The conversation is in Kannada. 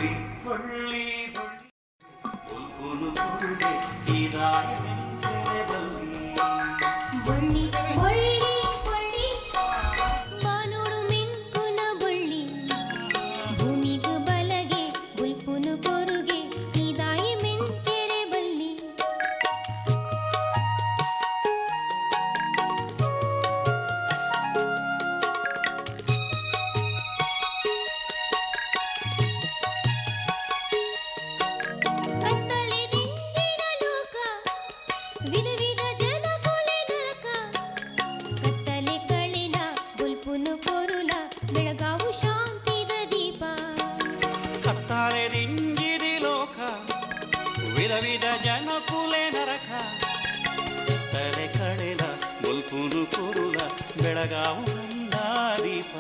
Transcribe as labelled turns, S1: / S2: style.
S1: ಬಳ್ಳಿ ಬಳ್ಳಿ ಬಳ್ಳಿ ಇದಾಯ ಬಳ್ಳಿ
S2: ಬಳ್ಳಿ ಬಳ್ಳಿ ಬಾನೋಡು ಮೆಂಕುನ ಬಳ್ಳಿ ಭೂಮಿಗು ಬಲಗೆ ಗುಲ್ಪುನು ಕೊರುಗೆ ಇದಾಯಿ ಮೆಂಕೆರೆ ಬಳ್ಳಿ ಕತ್ತಲೆ ದಿಂಗಿನ ಲೋಕ ವಿಧ ವಿಧ ಜನ ಕೊಲೆ ನರಕ ಕತ್ತಲೆ ಕಳಿಲ ಗುಲ್ಪುನು ಕೊರುಲ ಬೆಳಗಾವು ಶಾಂತಿದ ದೀಪ
S1: ಕತ್ತಾಳೆ ರಿಂಗಿರಿ ಲೋಕ ವಿಧ ವಿಧ ಜನ ಕುಲೆ ನರಕ ಕತ್ತಲೆ ಕಳೆಲ ಮುಲ್ಪುನು ಕುರುಲ ಬೆಳಗಾವು ದೀಪ